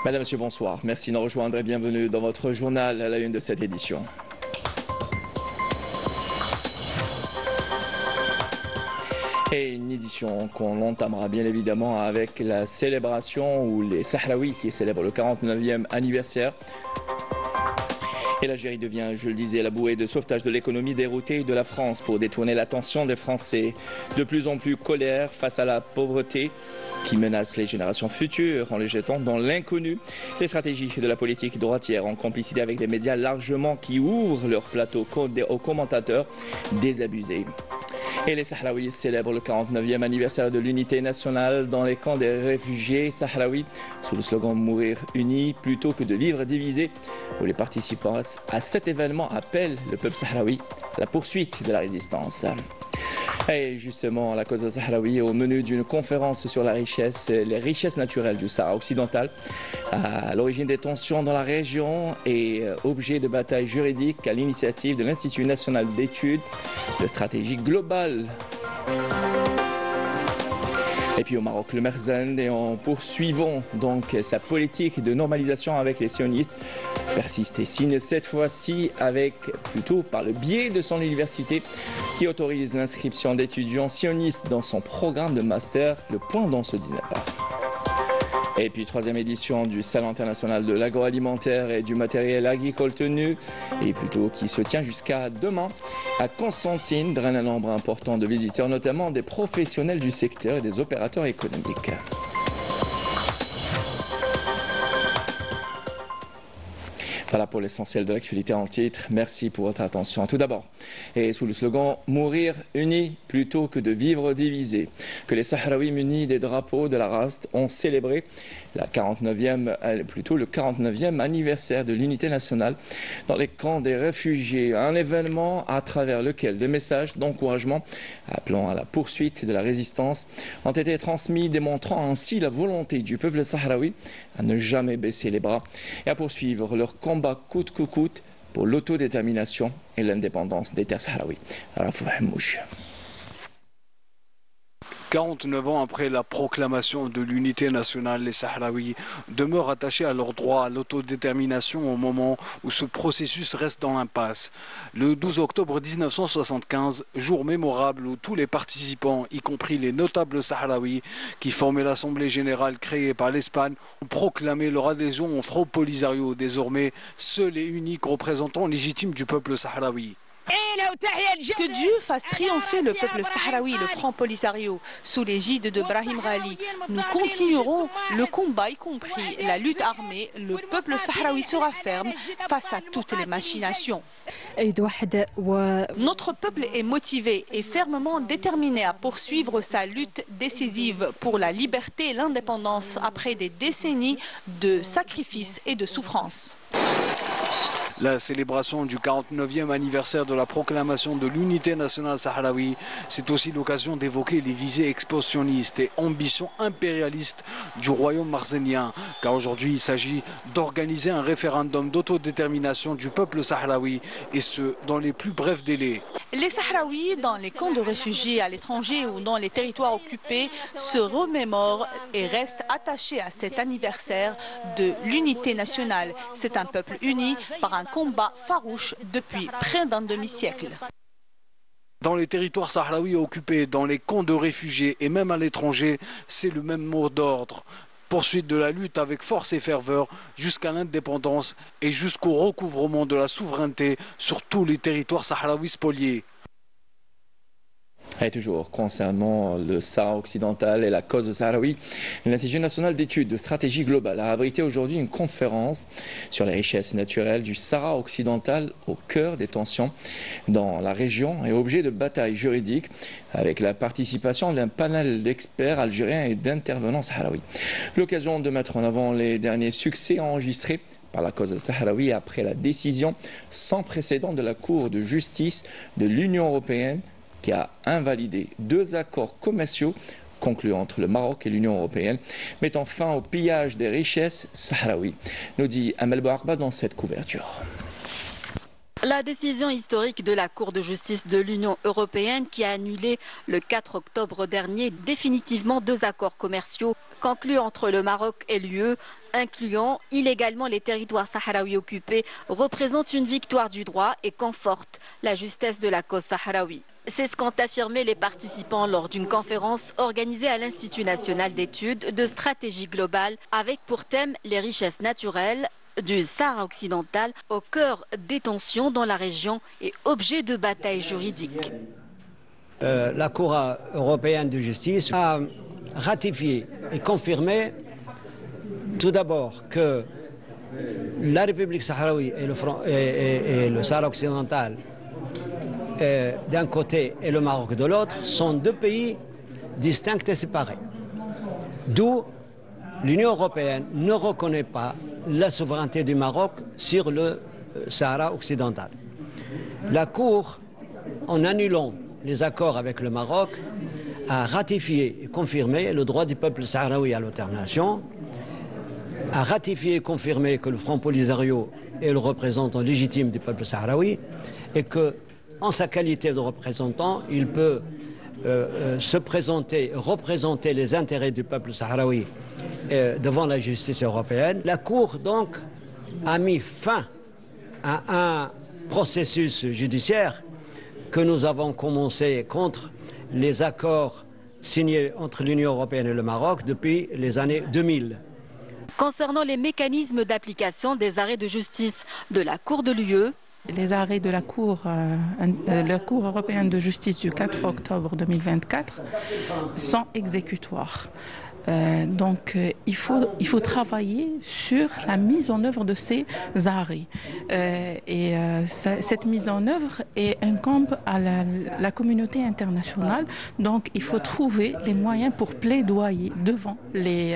Madame, Monsieur, bonsoir. Merci de nous rejoindre et bienvenue dans votre journal à la une de cette édition. Et une édition qu'on entamera bien évidemment avec la célébration où les Sahraouis qui célèbrent le 49e anniversaire. Et l'Algérie devient, je le disais, la bouée de sauvetage de l'économie déroutée de la France pour détourner l'attention des Français. De plus en plus colère face à la pauvreté qui menace les générations futures en les jetant dans l'inconnu. Les stratégies de la politique droitière en complicité avec des médias largement qui ouvrent leur plateau aux commentateurs désabusés. Et les Sahraouis célèbrent le 49e anniversaire de l'unité nationale dans les camps des réfugiés sahraouis sous le slogan « Mourir unis plutôt que de vivre divisés » où les participants à cet événement appellent le peuple sahraoui à la poursuite de la résistance. Et justement, la cause sahraoui est au menu d'une conférence sur les richesses naturelles du Sahara occidental, à l'origine des tensions dans la région et objet de bataille juridique à l'initiative de l'Institut national d'études de stratégie globale. Et puis au Maroc, le Merzend, et en poursuivant donc sa politique de normalisation avec les sionistes, persiste et signe cette fois-ci plutôt par le biais de son université qui autorise l'inscription d'étudiants sionistes dans son programme de master, le point dans ce 19h. Et puis troisième édition du Salon international de l'agroalimentaire et du matériel agricole tenu, et plutôt qui se tient jusqu'à demain à Constantine, draine un nombre important de visiteurs, notamment des professionnels du secteur et des opérateurs économiques. Voilà pour l'essentiel de l'actualité en titre. Merci pour votre attention. Tout d'abord, et sous le slogan « Mourir unis plutôt que de vivre divisés », que les Sahraouis munis des drapeaux de la race ont célébré le 49e anniversaire de l'unité nationale dans les camps des réfugiés. Un événement à travers lequel des messages d'encouragement appelant à la poursuite de la résistance ont été transmis, démontrant ainsi la volonté du peuple sahraoui à ne jamais baisser les bras et à poursuivre leur combat coûte que coûte pour l'autodétermination et l'indépendance des terres sahraouis. 49 ans après la proclamation de l'unité nationale, les Sahraouis demeurent attachés à leur droit à l'autodétermination au moment où ce processus reste dans l'impasse. Le 12 octobre 1975, jour mémorable où tous les participants, y compris les notables Sahraouis qui formaient l'Assemblée générale créée par l'Espagne, ont proclamé leur adhésion au Front Polisario, désormais seul et unique représentant légitime du peuple sahraoui. Que Dieu fasse triompher le peuple sahraoui, le Front Polisario, sous l'égide de Brahim Ghali. Nous continuerons le combat, y compris la lutte armée. Le peuple sahraoui sera ferme face à toutes les machinations. Notre peuple est motivé et fermement déterminé à poursuivre sa lutte décisive pour la liberté et l'indépendance après des décennies de sacrifices et de souffrances. La célébration du 49e anniversaire de la proclamation de l'unité nationale sahraoui, c'est aussi l'occasion d'évoquer les visées expansionnistes et ambitions impérialistes du royaume marzenien. Car aujourd'hui, il s'agit d'organiser un référendum d'autodétermination du peuple sahraoui, et ce, dans les plus brefs délais. Les Sahraouis, dans les camps de réfugiés à l'étranger ou dans les territoires occupés, se remémorent et restent attachés à cet anniversaire de l'unité nationale. C'est un peuple uni par un combat farouche depuis près d'un demi-siècle. Dans les territoires sahraouis occupés, dans les camps de réfugiés et même à l'étranger, c'est le même mot d'ordre. Poursuite de la lutte avec force et ferveur jusqu'à l'indépendance et jusqu'au recouvrement de la souveraineté sur tous les territoires sahraouis spoliés. Et toujours concernant le Sahara occidental et la cause sahraoui, l'Institut national d'études de stratégie globale a abrité aujourd'hui une conférence sur les richesses naturelles du Sahara occidental au cœur des tensions dans la région et objet de bataille juridique avec la participation d'un panel d'experts algériens et d'intervenants sahraouis. L'occasion de mettre en avant les derniers succès enregistrés par la cause sahraoui après la décision sans précédent de la Cour de justice de l'Union européenne qui a invalidé 2 accords commerciaux conclus entre le Maroc et l'Union européenne, mettant fin au pillage des richesses sahraouis, nous dit Amel Bouarba dans cette couverture. La décision historique de la Cour de justice de l'Union européenne qui a annulé le 4 octobre dernier définitivement 2 accords commerciaux conclus entre le Maroc et l'UE incluant illégalement les territoires sahraouis occupés, représente une victoire du droit et conforte la justesse de la cause sahraoui. C'est ce qu'ont affirmé les participants lors d'une conférence organisée à l'Institut national d'études de stratégie globale avec pour thème les richesses naturelles du Sahara occidental au cœur des tensions dans la région et objet de bataille juridique. La Cour européenne de justice a ratifié et confirmé tout d'abord que la République sahraoui et le Sahara occidental d'un côté et le Maroc de l'autre sont deux pays distincts et séparés. D'où l'Union européenne ne reconnaît pas la souveraineté du Maroc sur le Sahara occidental. La Cour, en annulant les accords avec le Maroc, a ratifié et confirmé le droit du peuple sahraoui à l'autodétermination, a ratifié et confirmé que le Front Polisario est le représentant légitime du peuple sahraoui et que, en sa qualité de représentant, il peut se présenter, représenter les intérêts du peuple sahraoui devant la justice européenne. La Cour, donc, a mis fin à un processus judiciaire que nous avons commencé contre les accords signés entre l'Union européenne et le Maroc depuis les années 2000. Concernant les mécanismes d'application des arrêts de justice de la Cour de l'UE, les arrêts de la Cour européenne de justice du 4 octobre 2024 sont exécutoires. Donc il faut travailler sur la mise en œuvre de ces arrêts. Cette mise en œuvre incombe à la communauté internationale. Donc il faut trouver les moyens pour plaidoyer devant les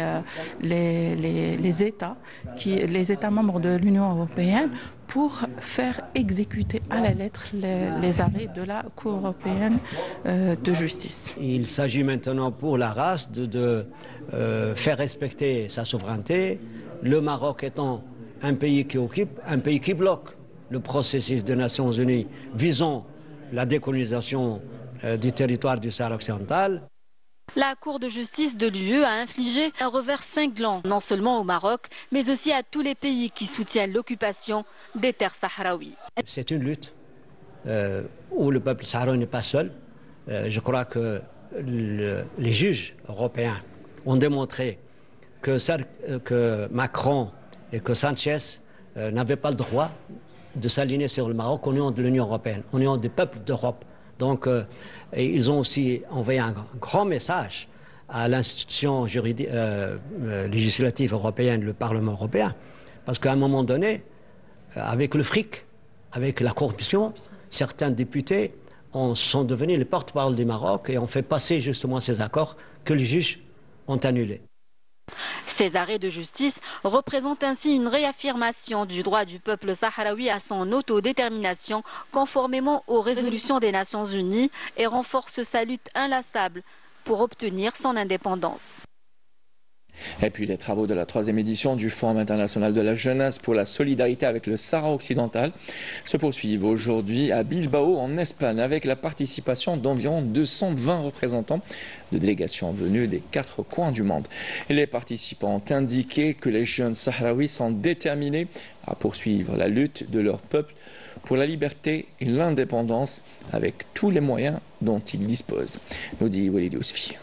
États membres de l'Union européenne pour faire exécuter à la lettre les arrêts de la Cour européenne de justice. Il s'agit maintenant pour la race de faire respecter sa souveraineté, le Maroc étant un pays qui bloque le processus des Nations Unies visant la décolonisation du territoire du Sahara occidental. La Cour de justice de l'UE a infligé un revers cinglant, non seulement au Maroc, mais aussi à tous les pays qui soutiennent l'occupation des terres sahraouies. C'est une lutte où le peuple sahraoui n'est pas seul. Je crois que les juges européens ont démontré que Macron et que Sanchez n'avaient pas le droit de s'aligner sur le Maroc au nom de l'Union européenne, au nom des peuples d'Europe. Donc, et ils ont aussi envoyé un grand message à l'institution législative européenne, le Parlement européen, parce qu'à un moment donné, avec le fric, avec la corruption, certains députés sont devenus les porte-parole du Maroc et ont fait passer justement ces accords que les juges ont annulés. Ces arrêts de justice représentent ainsi une réaffirmation du droit du peuple sahraoui à son autodétermination conformément aux résolutions des Nations Unies et renforcent sa lutte inlassable pour obtenir son indépendance. Et puis les travaux de la 3e édition du Forum international de la jeunesse pour la solidarité avec le Sahara occidental se poursuivent aujourd'hui à Bilbao en Espagne avec la participation d'environ 220 représentants de délégations venues des 4 coins du monde. Et les participants ont indiqué que les jeunes sahraouis sont déterminés à poursuivre la lutte de leur peuple pour la liberté et l'indépendance avec tous les moyens dont ils disposent, nous dit Walid Yousfi.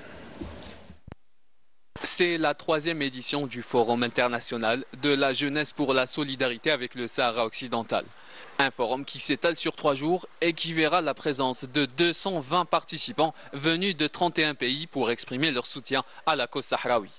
C'est la 3e édition du Forum international de la jeunesse pour la solidarité avec le Sahara occidental. Un forum qui s'étale sur 3 jours et qui verra la présence de 220 participants venus de 31 pays pour exprimer leur soutien à la cause sahraoui.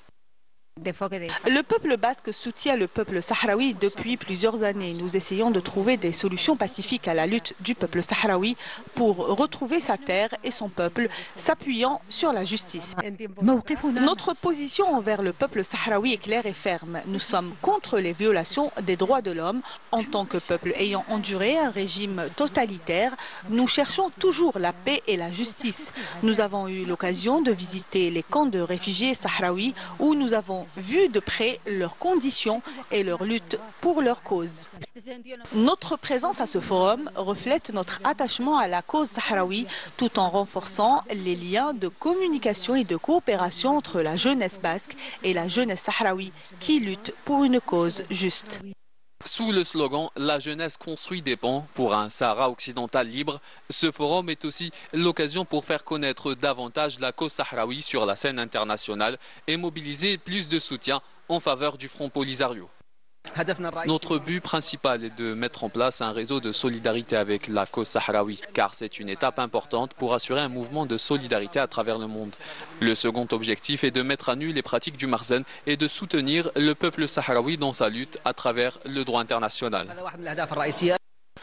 Le peuple basque soutient le peuple sahraoui depuis plusieurs années. Nous essayons de trouver des solutions pacifiques à la lutte du peuple sahraoui pour retrouver sa terre et son peuple, s'appuyant sur la justice. Notre position envers le peuple sahraoui est claire et ferme. Nous sommes contre les violations des droits de l'homme. En tant que peuple ayant enduré un régime totalitaire, nous cherchons toujours la paix et la justice. Nous avons eu l'occasion de visiter les camps de réfugiés sahraouis où nous avons vu de près leurs conditions et leur lutte pour leur cause. Notre présence à ce forum reflète notre attachement à la cause sahraoui tout en renforçant les liens de communication et de coopération entre la jeunesse basque et la jeunesse sahraoui qui lutte pour une cause juste. Sous le slogan « La jeunesse construit des ponts pour un Sahara occidental libre », ce forum est aussi l'occasion pour faire connaître davantage la cause sahraoui sur la scène internationale et mobiliser plus de soutien en faveur du Front Polisario. Notre but principal est de mettre en place un réseau de solidarité avec la cause sahraoui, car c'est une étape importante pour assurer un mouvement de solidarité à travers le monde. Le second objectif est de mettre à nu les pratiques du Marzen et de soutenir le peuple sahraoui dans sa lutte à travers le droit international.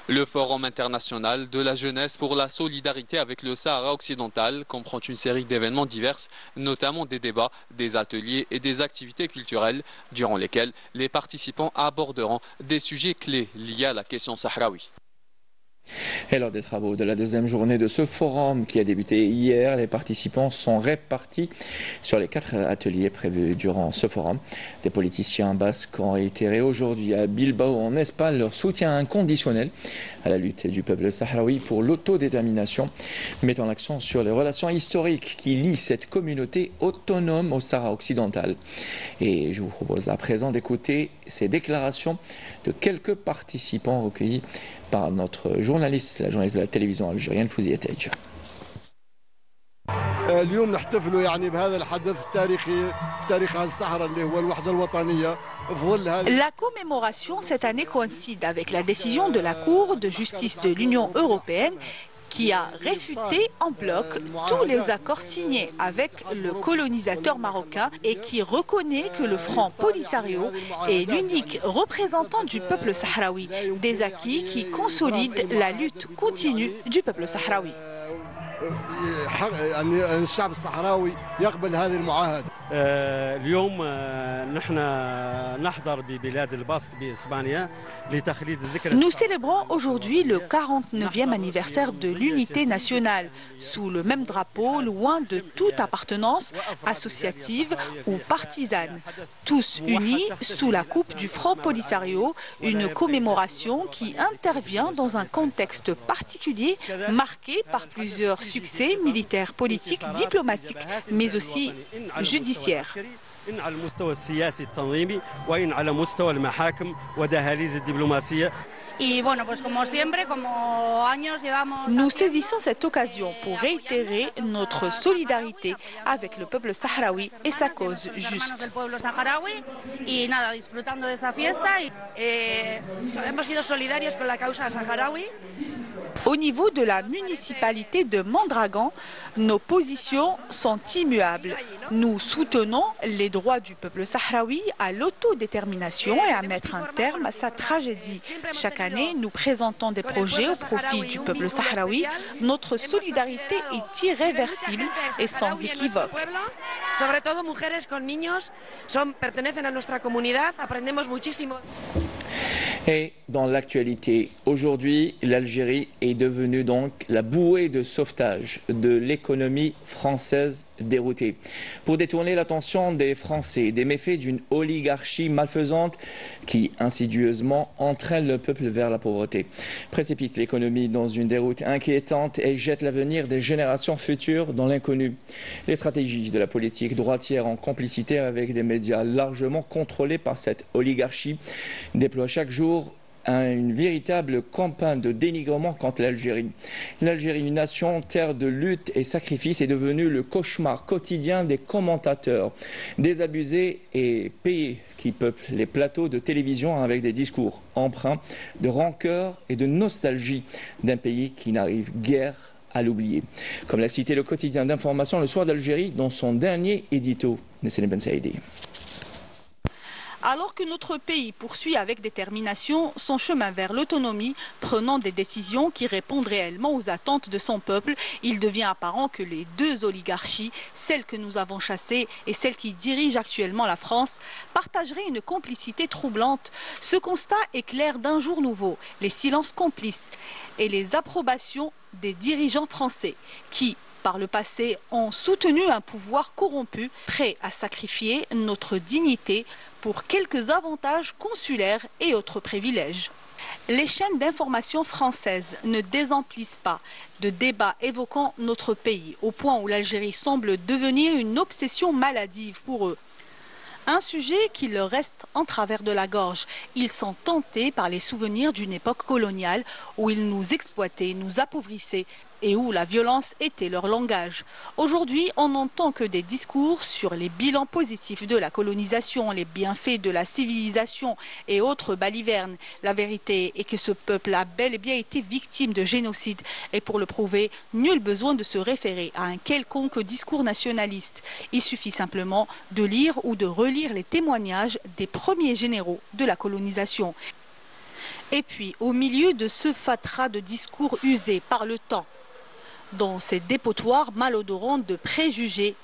Le Forum international de la jeunesse pour la solidarité avec le Sahara occidental comprend une série d'événements divers, notamment des débats, des ateliers et des activités culturelles, durant lesquels les participants aborderont des sujets clés liés à la question sahraoui. Et lors des travaux de la deuxième journée de ce forum qui a débuté hier, les participants sont répartis sur les 4 ateliers prévus durant ce forum. Des politiciens basques ont réitéré aujourd'hui à Bilbao en Espagne leur soutien inconditionnel à la lutte du peuple sahraoui pour l'autodétermination, mettant l'accent sur les relations historiques qui lient cette communauté autonome au Sahara occidental. Et je vous propose à présent d'écouter ces déclarations de quelques participants recueillis par notre journaliste, la journaliste de la télévision algérienne Fouzia Taïdja. اليوم نحتفلوا يعني بهذا الحدث التاريخي في تاريخ أهل الصحراء اللي هو الوحدة الوطنية. La commémoration cette année coïncide avec la décision de la Cour de justice de l'Union européenne qui a réfuté en bloc tous les accords signés avec le colonisateur marocain et qui reconnaît que le Front Polisario est l'unique représentant du peuple sahraoui, des acquis qui consolident la lutte continue du peuple sahraoui. الشعب الصحراوي يقبل هذه المعاهدة. اليوم نحن نحضر ببلاد الباسك بإسبانيا لتخليد الذكرى. Nous célébrons aujourd'hui le 49e anniversaire de l'unité nationale sous le même drapeau, loin de toute appartenance associative ou partisane. Tous unis sous la coupe du Front Polisario, une commémoration qui intervient dans un contexte particulier marqué par plusieurs succès militaires, politiques, diplomatiques, mais aussi judiciaires. Nous saisissons cette occasion pour réitérer notre solidarité avec le peuple sahraoui et sa cause juste. Au niveau de la municipalité de Mondragon, nos positions sont immuables. Nous soutenons les droits du peuple sahraoui à l'autodétermination et à mettre un terme à sa tragédie. Chaque année, nous présentons des projets au profit du peuple sahraoui. Notre solidarité est irréversible et sans équivoque. Sobre todo mujeres con niños pertenecen a nuestra comunidad, aprendemos muchísimo. Et dans l'actualité, aujourd'hui, l'Algérie est devenue donc la bouée de sauvetage de l'économie française déroutée. Pour détourner l'attention des Français des méfaits d'une oligarchie malfaisante qui insidieusement entraîne le peuple vers la pauvreté, précipite l'économie dans une déroute inquiétante et jette l'avenir des générations futures dans l'inconnu. Les stratégies de la politique droitière en complicité avec des médias largement contrôlés par cette oligarchie déploient chaque jour une véritable campagne de dénigrement contre l'Algérie. L'Algérie, une nation, terre de lutte et sacrifice, est devenue le cauchemar quotidien des commentateurs, désabusés et payés qui peuplent les plateaux de télévision avec des discours empreints de rancœur et de nostalgie d'un pays qui n'arrive guère à l'oublier. Comme l'a cité le quotidien d'information Le Soir d'Algérie dans son dernier édito, Nesseline Ben Saïdi. Alors que notre pays poursuit avec détermination son chemin vers l'autonomie, prenant des décisions qui répondent réellement aux attentes de son peuple, il devient apparent que les deux oligarchies, celle que nous avons chassée et celle qui dirige actuellement la France, partageraient une complicité troublante. Ce constat éclaire d'un jour nouveau les silences complices et les approbations des dirigeants français qui, par le passé, ont soutenu un pouvoir corrompu, prêt à sacrifier notre dignité pour quelques avantages consulaires et autres privilèges. Les chaînes d'information françaises ne désemplissent pas de débats évoquant notre pays, au point où l'Algérie semble devenir une obsession maladive pour eux. Un sujet qui leur reste en travers de la gorge. Ils sont tentés par les souvenirs d'une époque coloniale où ils nous exploitaient, nous appauvrissaient et où la violence était leur langage. Aujourd'hui, on n'entend que des discours sur les bilans positifs de la colonisation, les bienfaits de la civilisation et autres balivernes. La vérité est que ce peuple a bel et bien été victime de génocide. Et pour le prouver, nul besoin de se référer à un quelconque discours nationaliste. Il suffit simplement de lire ou de relire les témoignages des premiers généraux de la colonisation. Et puis, au milieu de ce fatras de discours usés par le temps, dans ces dépotoirs malodorants de préjugés,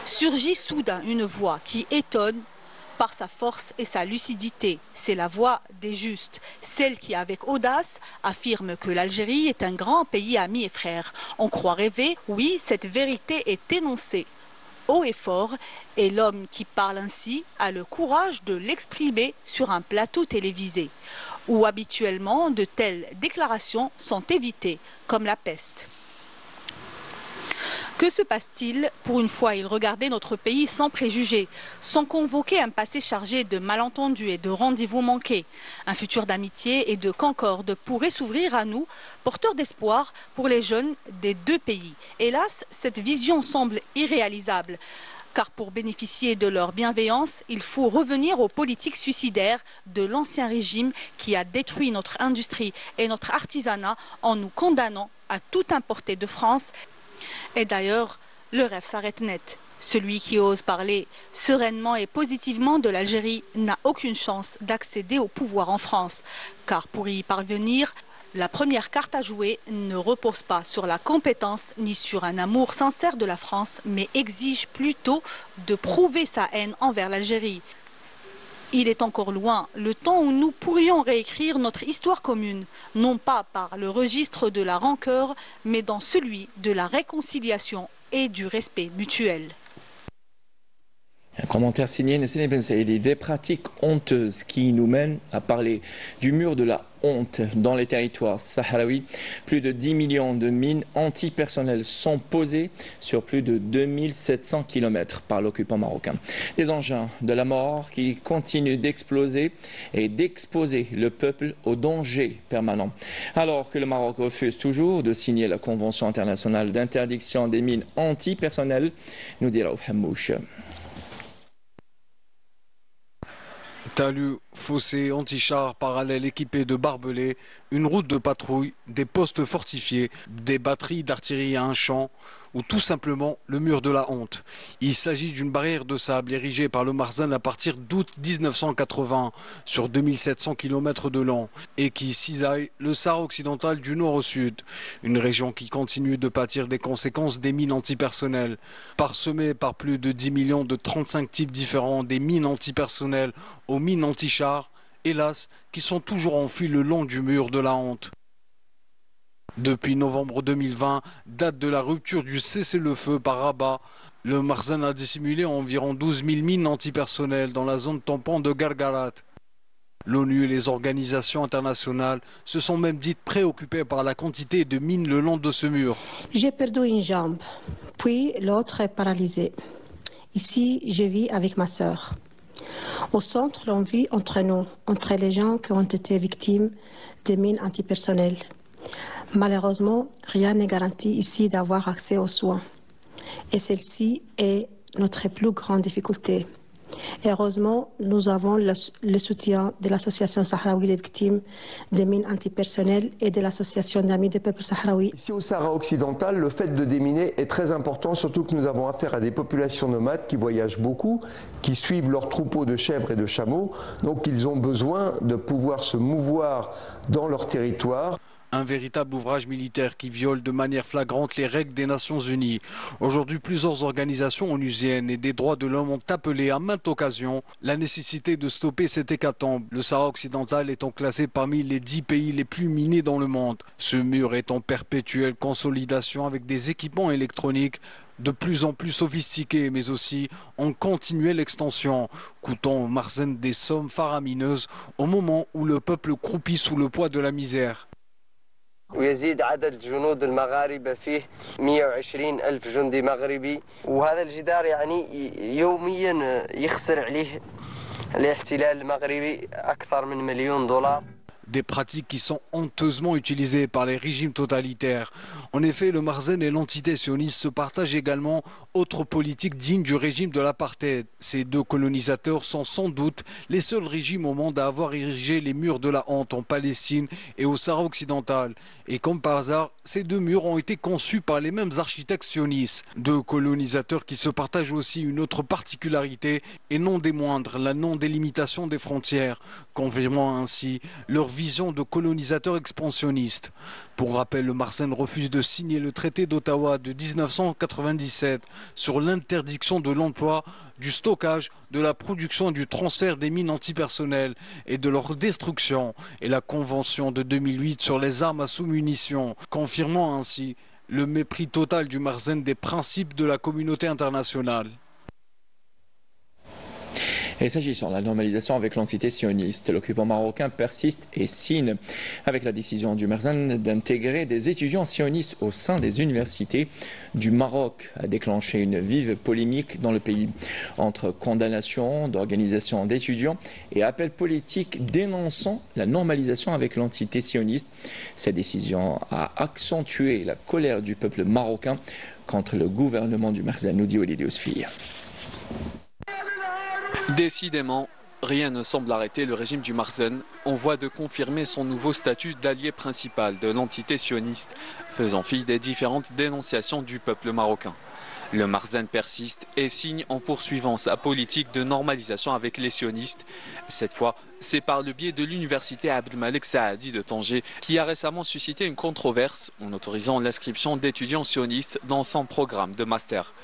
surgit soudain une voix qui étonne par sa force et sa lucidité. C'est la voix des justes, celle qui, avec audace, affirme que l'Algérie est un grand pays ami et frère. On croit rêver, oui, cette vérité est énoncée haut et fort, et l'homme qui parle ainsi a le courage de l'exprimer sur un plateau télévisé, où habituellement de telles déclarations sont évitées, comme la peste. Que se passe-t-il? Pour une fois, il regardait notre pays sans préjugés, sans convoquer un passé chargé de malentendus et de rendez-vous manqués. Un futur d'amitié et de concorde pourrait s'ouvrir à nous, porteur d'espoir pour les jeunes des deux pays. Hélas, cette vision semble irréalisable. Car pour bénéficier de leur bienveillance, il faut revenir aux politiques suicidaires de l'ancien régime qui a détruit notre industrie et notre artisanat en nous condamnant à tout importer de France. Et d'ailleurs, le rêve s'arrête net. Celui qui ose parler sereinement et positivement de l'Algérie n'a aucune chance d'accéder au pouvoir en France. Car pour y parvenir, la première carte à jouer ne repose pas sur la compétence ni sur un amour sincère de la France, mais exige plutôt de prouver sa haine envers l'Algérie. Il est encore loin le temps où nous pourrions réécrire notre histoire commune, non pas par le registre de la rancœur, mais dans celui de la réconciliation et du respect mutuel. Un commentaire signé Nesrine Ben Saïdi. Des pratiques honteuses qui nous mènent à parler du mur de la honte dans les territoires sahraouis. Plus de 10 millions de mines antipersonnelles sont posées sur plus de 2700 km par l'occupant marocain. Des engins de la mort qui continuent d'exploser et d'exposer le peuple au danger permanent. Alors que le Maroc refuse toujours de signer la Convention internationale d'interdiction des mines antipersonnelles, nous dit Raouf Hamouch. Talus, fossés, anti-chars, parallèles équipés de barbelés, une route de patrouille, des postes fortifiés, des batteries d'artillerie à un champ, ou tout simplement le mur de la honte. Il s'agit d'une barrière de sable érigée par le Marzin à partir d'août 1980 sur 2700 km de long et qui cisaille le Sahara occidental du nord au sud. Une région qui continue de pâtir des conséquences des mines antipersonnelles. Parsemées par plus de 10 millions de 35 types différents, des mines antipersonnelles aux mines anti-chars, hélas, qui sont toujours enfouies le long du mur de la honte. Depuis novembre 2020, date de la rupture du cessez-le-feu par Rabat, le Marzin a dissimulé environ 12 000 mines antipersonnelles dans la zone tampon de Gargarat. L'ONU et les organisations internationales se sont même dites préoccupées par la quantité de mines le long de ce mur. J'ai perdu une jambe, puis l'autre est paralysée. Ici, je vis avec ma sœur. Au centre, l'on vit entre nous, entre les gens qui ont été victimes des mines antipersonnelles. Malheureusement, rien n'est garanti ici d'avoir accès aux soins. Et celle-ci est notre plus grande difficulté. Heureusement, nous avons le soutien de l'Association sahraoui des victimes des mines antipersonnelles et de l'Association d'amis des peuples sahraouis. Ici au Sahara occidental, le fait de déminer est très important, surtout que nous avons affaire à des populations nomades qui voyagent beaucoup, qui suivent leurs troupeaux de chèvres et de chameaux, donc ils ont besoin de pouvoir se mouvoir dans leur territoire. Un véritable ouvrage militaire qui viole de manière flagrante les règles des Nations Unies. Aujourd'hui, plusieurs organisations onusiennes et des droits de l'homme ont appelé à maintes occasions la nécessité de stopper cette hécatombe, le Sahara occidental étant classé parmi les 10 pays les plus minés dans le monde. Ce mur est en perpétuelle consolidation avec des équipements électroniques de plus en plus sophistiqués, mais aussi en continuelle extension, coûtant au Makhzen des sommes faramineuses au moment où le peuple croupit sous le poids de la misère. ويزيد عدد الجنود المغاربة فيه 120 ألف جندي مغربي وهذا الجدار يعني يوميا يخسر عليه الاحتلال المغربي أكثر من $1,000,000. Des pratiques qui sont honteusement utilisées par les régimes totalitaires. En effet, le Makhzen et l'entité sioniste se partagent également autres politiques dignes du régime de l'apartheid. Ces deux colonisateurs sont sans doute les seuls régimes au monde à avoir érigé les murs de la honte en Palestine et au Sahara occidental. Et comme par hasard, ces deux murs ont été conçus par les mêmes architectes sionistes. Deux colonisateurs qui se partagent aussi une autre particularité et non des moindres, la non-délimitation des frontières, confirmant ainsi leur vision de colonisateurs expansionnistes. Pour rappel, le Makhzen refuse de signer le traité d'Ottawa de 1997 sur l'interdiction de l'emploi, du stockage, de la production et du transfert des mines antipersonnelles et de leur destruction, et la convention de 2008 sur les armes à sous-munitions, confirmant ainsi le mépris total du Makhzen des principes de la communauté internationale. Et s'agissant de la normalisation avec l'entité sioniste, l'occupant marocain persiste et signe avec la décision du Makhzen d'intégrer des étudiants sionistes au sein des universités du Maroc, a déclenché une vive polémique dans le pays entre condamnation d'organisations d'étudiants et appels politiques dénonçant la normalisation avec l'entité sioniste. Cette décision a accentué la colère du peuple marocain contre le gouvernement du Makhzen, nous dit Walid Ousfi. Décidément, rien ne semble arrêter le régime du Makhzen en voie de confirmer son nouveau statut d'allié principal de l'entité sioniste, faisant fi des différentes dénonciations du peuple marocain. Le Makhzen persiste et signe en poursuivant sa politique de normalisation avec les sionistes. Cette fois, c'est par le biais de l'université Abdelmalek Saadi de Tanger qui a récemment suscité une controverse en autorisant l'inscription d'étudiants sionistes dans son programme de master.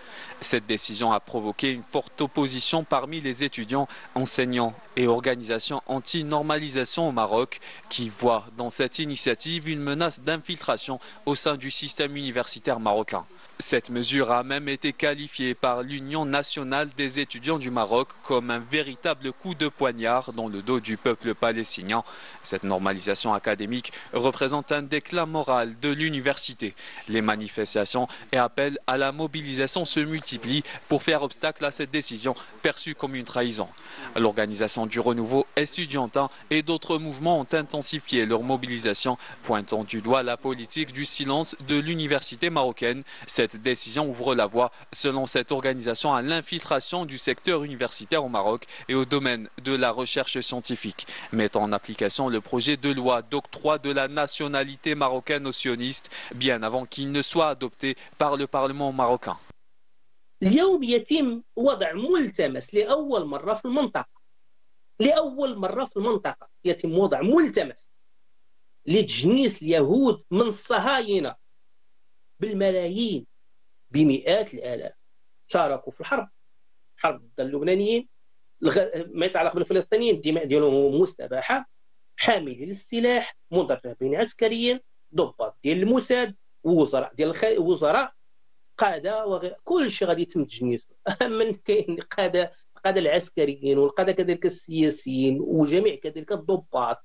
Cette décision a provoqué une forte opposition parmi les étudiants, enseignants et organisations anti-normalisation au Maroc qui voient dans cette initiative une menace d'infiltration au sein du système universitaire marocain. Cette mesure a même été qualifiée par l'Union nationale des étudiants du Maroc comme un véritable coup de poignard dans le dos du peuple palestinien. Cette normalisation académique représente un déclin moral de l'université. Les manifestations et appels à la mobilisation se multiplient pour faire obstacle à cette décision perçue comme une trahison. L'organisation du renouveau estudiantin et d'autres mouvements ont intensifié leur mobilisation, pointant du doigt la politique du silence de l'université marocaine. Cette décision ouvre la voie, selon cette organisation, à l'infiltration du secteur universitaire au Maroc et au domaine de la recherche scientifique, mettant en application le projet de loi d'octroi de la nationalité marocaine aux sionistes, bien avant qu'il ne soit adopté par le Parlement marocain. اليوم يتم وضع ملتمس لأول مرة في المنطقة. لأول مرة في المنطقة يتم وضع ملتمس لتجنيس اليهود من الصهاينة بالملايين بمئات الآلاف شاركوا في الحرب ضد اللبنانيين ما يتعلق بالفلسطينيين الدماء ديالهم مستباحة حاملين السلاح مدربين عسكريا ضباط ديال الموساد وزراء ديال وزراء قادة وغير كل شيء غادي يتم تجنيسه من كاين قادة العسكريين والقادة كذلك السياسيين وجميع كذلك الضباط.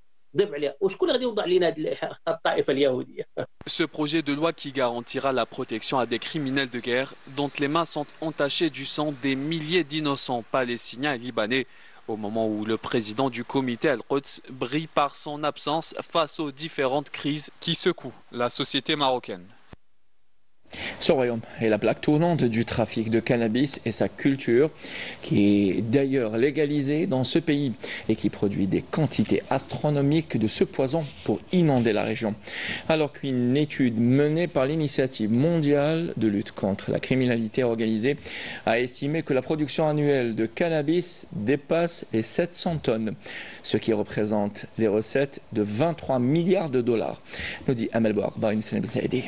Ce projet de loi qui garantira la protection à des criminels de guerre dont les mains sont entachées du sang des milliers d'innocents palestiniens et libanais au moment où le président du comité Al-Quds brille par son absence face aux différentes crises qui secouent la société marocaine. Ce royaume est la plaque tournante du trafic de cannabis et sa culture, qui est d'ailleurs légalisée dans ce pays et qui produit des quantités astronomiques de ce poison pour inonder la région. Alors qu'une étude menée par l'Initiative mondiale de lutte contre la criminalité organisée a estimé que la production annuelle de cannabis dépasse les 700 tonnes, ce qui représente des recettes de 23 milliards de dollars, nous dit Amel Bouarba Saïdi.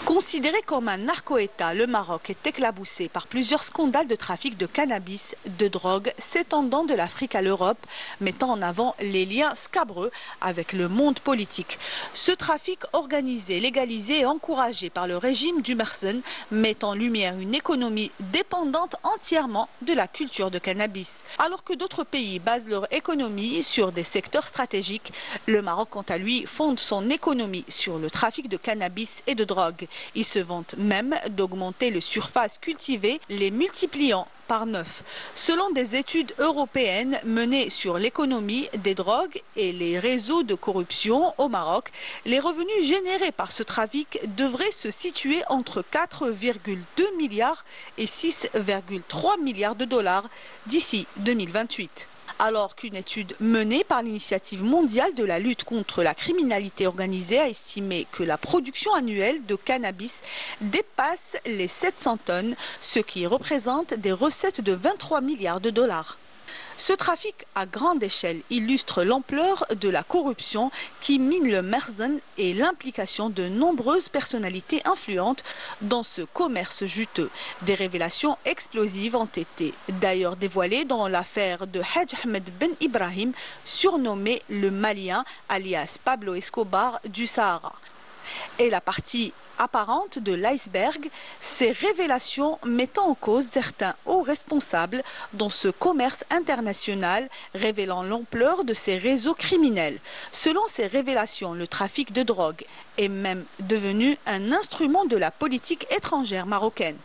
Considéré comme un narco-État, le Maroc est éclaboussé par plusieurs scandales de trafic de cannabis, de drogue, s'étendant de l'Afrique à l'Europe, mettant en avant les liens scabreux avec le monde politique. Ce trafic organisé, légalisé et encouragé par le régime du Merzen met en lumière une économie dépendante entièrement de la culture de cannabis. Alors que d'autres pays basent leur économie sur des secteurs stratégiques, le Maroc, quant à lui, fonde son économie sur le trafic de cannabis et de drogue. Il se vante même d'augmenter les surfaces cultivées, les multipliant par 9. Selon des études européennes menées sur l'économie des drogues et les réseaux de corruption au Maroc, les revenus générés par ce trafic devraient se situer entre 4,2 milliards et 6,3 milliards de dollars d'ici 2028. Alors qu'une étude menée par l'Initiative mondiale de la lutte contre la criminalité organisée a estimé que la production annuelle de cannabis dépasse les 700 tonnes, ce qui représente des recettes de 23 milliards de dollars. Ce trafic à grande échelle illustre l'ampleur de la corruption qui mine le Merzen et l'implication de nombreuses personnalités influentes dans ce commerce juteux. Des révélations explosives ont été d'ailleurs dévoilées dans l'affaire de Hadj Ahmed Ben Ibrahim, surnommé le Malien, alias Pablo Escobar du Sahara. Et la partie apparente de l'iceberg, ces révélations mettant en cause certains hauts responsables dans ce commerce international, révélant l'ampleur de ces réseaux criminels. Selon ces révélations, le trafic de drogue est même devenu un instrument de la politique étrangère marocaine.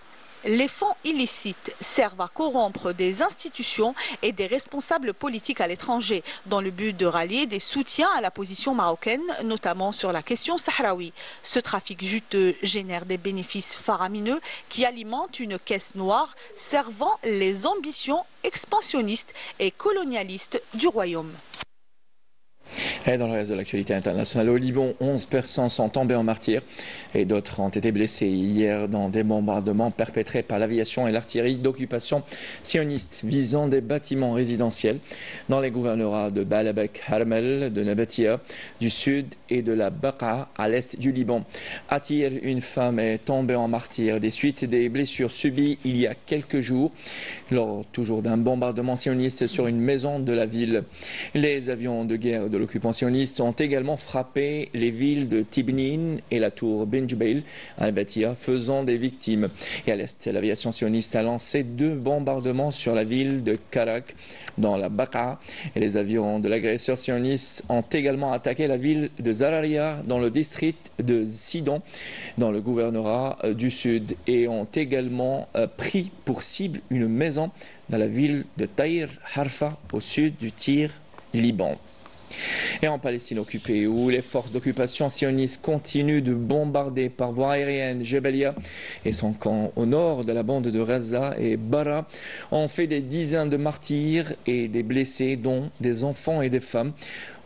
Les fonds illicites servent à corrompre des institutions et des responsables politiques à l'étranger dans le but de rallier des soutiens à la position marocaine, notamment sur la question sahraoui. Ce trafic juteux génère des bénéfices faramineux qui alimentent une caisse noire servant les ambitions expansionnistes et colonialistes du royaume. Et dans le reste de l'actualité internationale, au Liban, 11 personnes sont tombées en martyrs et d'autres ont été blessées hier dans des bombardements perpétrés par l'aviation et l'artillerie d'occupation sioniste visant des bâtiments résidentiels dans les gouvernorats de Baalbek, Harmel, de Nabatia, du sud et de la Baqa à l'est du Liban. À Tyr, une femme est tombée en martyr des suites des blessures subies il y a quelques jours lors toujours d'un bombardement sioniste sur une maison de la ville. Les avions de guerre de l'occupant sioniste ont également frappé les villes de Tibnin et la tour Ben Jubail à Nabatia, faisant des victimes. Et à l'est, l'aviation sioniste a lancé 2 bombardements sur la ville de Karak dans la Baqa. Et les avions de l'agresseur sioniste ont également attaqué la ville de Zararia dans le district de Sidon, dans le gouvernorat du sud, et ont également pris pour cible une maison dans la ville de Taïr Harfa au sud du Tyr, Liban. Et en Palestine occupée, où les forces d'occupation sionistes continuent de bombarder par voie aérienne Jabalia et son camp au nord de la bande de Gaza et Bara, ont fait des dizaines de martyrs et des blessés, dont des enfants et des femmes,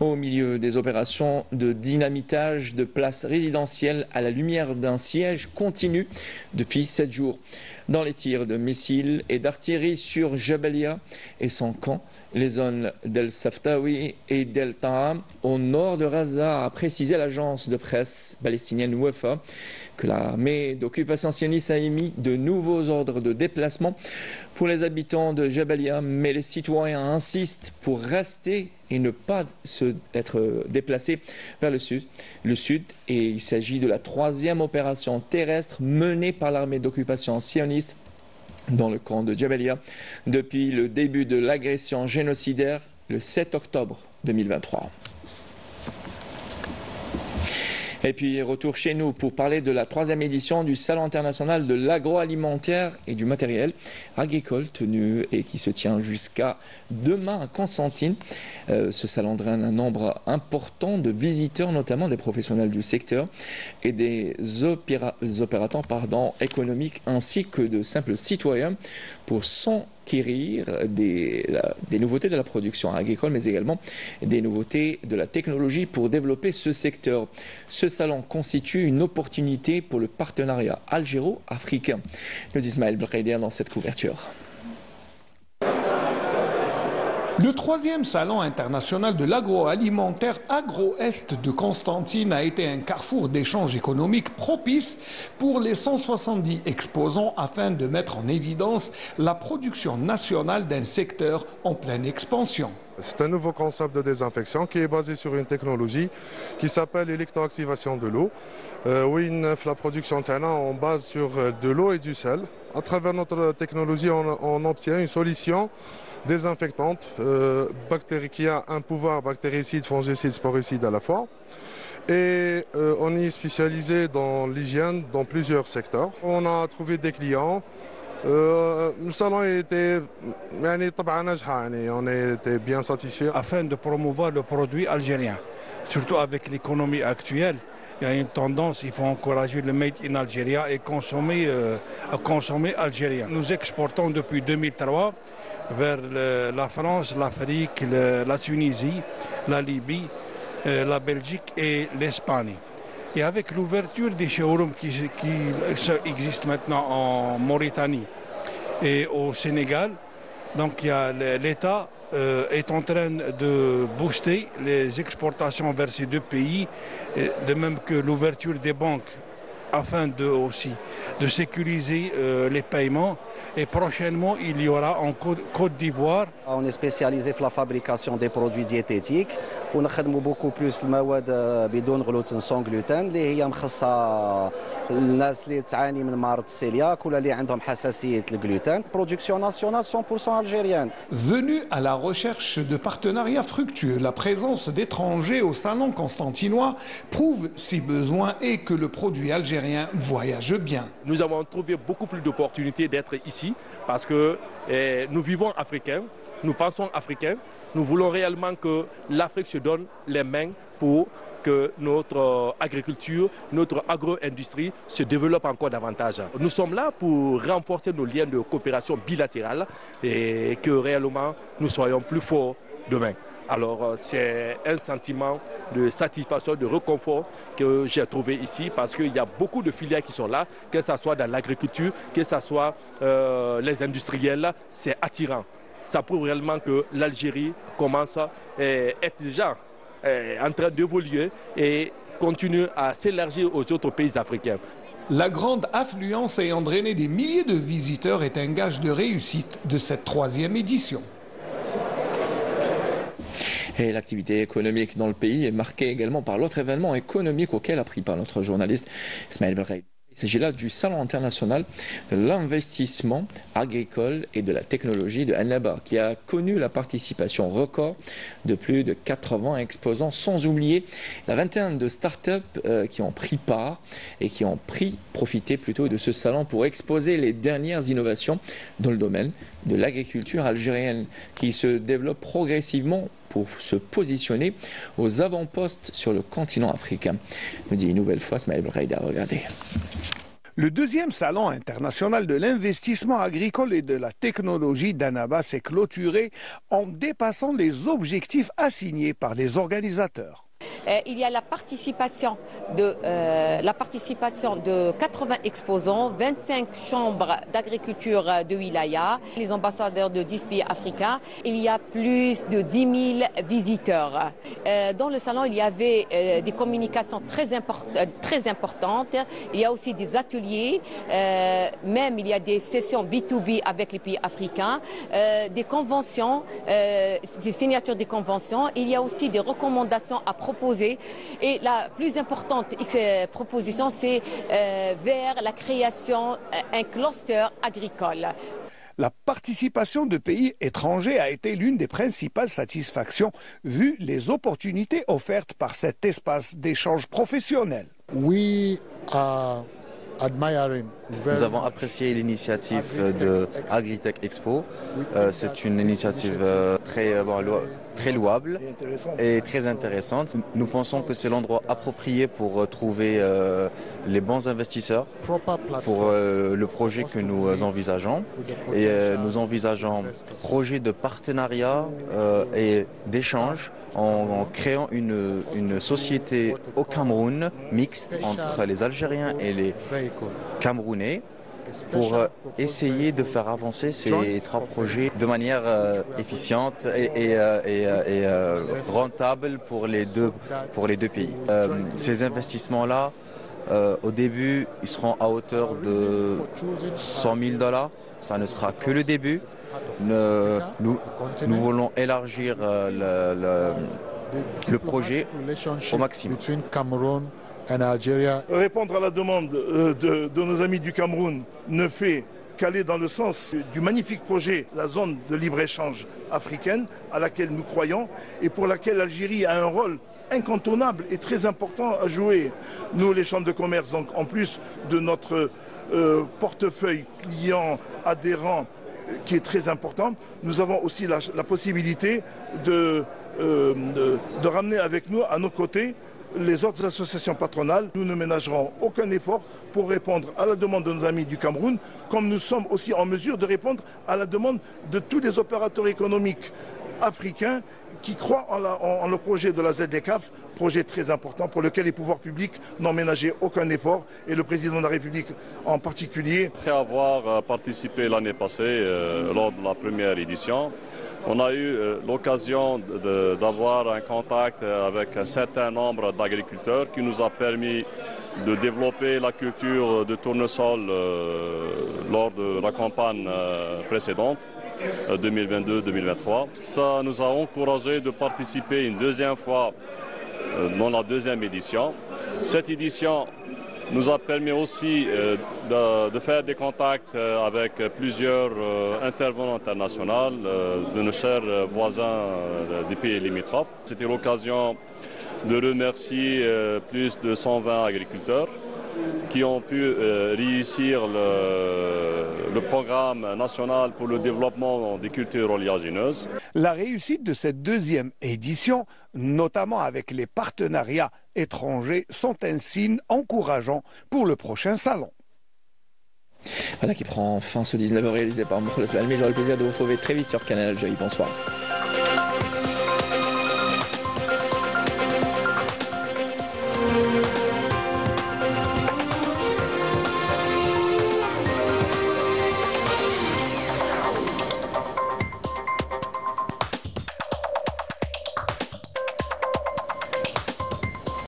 au milieu des opérations de dynamitage de places résidentielles à la lumière d'un siège continu depuis 7 jours. Dans les tirs de missiles et d'artillerie sur Jabalia et son camp, les zones d'El Saftawi et d'El Taham au nord de Gaza, a précisé l'agence de presse palestinienne Wafa que l'armée d'occupation sioniste a émis de nouveaux ordres de déplacement pour les habitants de Jabalia, mais les citoyens insistent pour rester et ne pas être déplacés vers le sud. Et il s'agit de la 3e opération terrestre menée par l'armée d'occupation sioniste dans le camp de Jabalia depuis le début de l'agression génocidaire le 7 octobre 2023. Et puis retour chez nous pour parler de la 3e édition du Salon international de l'agroalimentaire et du matériel agricole tenu et qui se tient jusqu'à demain à Constantine. Ce salon draine un nombre important de visiteurs, notamment des professionnels du secteur et des opérateurs économiques ainsi que de simples citoyens pour s'enquérir des nouveautés de la production agricole, mais également des nouveautés de la technologie pour développer ce secteur. Ce salon constitue une opportunité pour le partenariat algéro-africain. Nous dit Ismaël Belkaider dans cette couverture. Le 3e salon international de l'agroalimentaire Agro-Est de Constantine a été un carrefour d'échanges économiques propice pour les 170 exposants afin de mettre en évidence la production nationale d'un secteur en pleine expansion. C'est un nouveau concept de désinfection qui est basé sur une technologie qui s'appelle l'électroactivation de l'eau. Oui, la production on base sur de l'eau et du sel. À travers notre technologie, on obtient une solution désinfectante, qui a un pouvoir bactéricide, fongicide, sporicide à la fois. Et on est spécialisé dans l'hygiène dans plusieurs secteurs. On a trouvé des clients. Le salon était on était bien satisfait. Afin de promouvoir le produit algérien, surtout avec l'économie actuelle, il y a une tendance, il faut encourager le Made in Algeria et consommer algérien. Nous exportons depuis 2003 vers la France, l'Afrique, la Tunisie, la Libye, la Belgique et l'Espagne. Et avec l'ouverture des showrooms qui existent maintenant en Mauritanie et au Sénégal, donc l'État est en train de booster les exportations vers ces deux pays, de même que l'ouverture des banques afin aussi de sécuriser les paiements. Et prochainement, il y aura en Côte d'Ivoire. On est spécialisé dans la fabrication des produits diététiques. On a beaucoup plus de مواد بدون gluten sans gluten اللي هي مخصصة الناس اللي تعاني من مرض السيلياك ولا اللي عندهم حساسية الجلوتين. Production nationale 100% algérienne. Venu à la recherche de partenariats fructueux, la présence d'étrangers au salon constantinois prouve ses besoins et que le produit algérien voyage bien. Nous avons trouvé beaucoup plus d'opportunités d'être ici parce que nous vivons africains, nous pensons africains, nous voulons réellement que l'Afrique se donne les mains pour que notre agriculture, notre agro-industrie se développe encore davantage. Nous sommes là pour renforcer nos liens de coopération bilatérale et que réellement nous soyons plus forts demain. Alors c'est un sentiment de satisfaction, de réconfort que j'ai trouvé ici parce qu'il y a beaucoup de filières qui sont là, que ce soit dans l'agriculture, que ce soit les industriels, c'est attirant. Ça prouve réellement que l'Algérie commence à être déjà en train d'évoluer et continue à s'élargir aux autres pays africains. La grande affluence ayant drainé des milliers de visiteurs est un gage de réussite de cette 3e édition. Et l'activité économique dans le pays est marquée également par l'autre événement économique auquel a pris part notre journaliste Ismaël Belkaider. Il s'agit là du Salon international de l'investissement agricole et de la technologie de Annaba, qui a connu la participation record de plus de 80 exposants, sans oublier la vingtaine de start-up qui ont pris part et qui ont profité plutôt de ce salon pour exposer les dernières innovations dans le domaine de l'agriculture algérienne, qui se développe progressivement pour se positionner aux avant-postes sur le continent africain. Nous dit une nouvelle fois Ismaël Belkaider, regardez. Le 2e salon international de l'investissement agricole et de la technologie d'Annaba s'est clôturé en dépassant les objectifs assignés par les organisateurs. Il y a la participation de 80 exposants, 25 chambres d'agriculture de Wilaya, les ambassadeurs de 10 pays africains. Il y a plus de 10 000 visiteurs. Dans le salon, il y avait des communications très importantes. Il y a aussi des ateliers, même il y a des sessions B2B avec les pays africains, des conventions, des signatures des conventions. Il y a aussi des recommandations à proposer. Et la plus importante proposition, c'est vers la création d'un cluster agricole. La participation de pays étrangers a été l'une des principales satisfactions vu les opportunités offertes par cet espace d'échange professionnel. Nous avons apprécié l'initiative de Agritech Expo. C'est une initiative très louable et très intéressante. Nous pensons que c'est l'endroit approprié pour trouver les bons investisseurs pour le projet que nous envisageons. Et nous envisageons projet de partenariat et d'échange en créant une société au Cameroun mixte entre les Algériens et les Camerounais pour essayer de faire avancer ces trois projets de manière efficiente et rentable pour les deux pays. Ces investissements-là, au début, ils seront à hauteur de $100 000. Ça ne sera que le début. Nous voulons élargir le projet au maximum. Répondre à la demande de nos amis du Cameroun ne fait qu'aller dans le sens du magnifique projet, la zone de libre-échange africaine, à laquelle nous croyons et pour laquelle l'Algérie a un rôle incontournable et très important à jouer. Nous, les chambres de commerce, donc en plus de notre portefeuille client adhérent qui est très important, nous avons aussi la possibilité de ramener avec nous, à nos côtés, les autres associations patronales. Nous ne ménagerons aucun effort pour répondre à la demande de nos amis du Cameroun, comme nous sommes aussi en mesure de répondre à la demande de tous les opérateurs économiques africains qui croient en le projet de la ZDCAF, projet très important pour lequel les pouvoirs publics n'ont ménagé aucun effort et le président de la République en particulier. Après avoir participé l'année passée lors de la première édition, on a eu l'occasion d'avoir un contact avec un certain nombre d'agriculteurs qui nous a permis de développer la culture de tournesol lors de la campagne précédente, 2022-2023. Ça nous a encouragé de participer une deuxième fois dans la deuxième édition. Cette édition nous a permis aussi de faire des contacts avec plusieurs intervenants internationaux de nos chers voisins des pays limitrophes. C'était l'occasion de remercier plus de 120 agriculteurs qui ont pu réussir le programme national pour le développement des cultures oléagineuses. La réussite de cette deuxième édition, notamment avec les partenariats étrangers, sont un signe encourageant pour le prochain salon. Voilà qui prend fin ce 19 réalisé par Mokhles Almi. J'aurai le plaisir de vous retrouver très vite sur Canal Algérie. Bonsoir.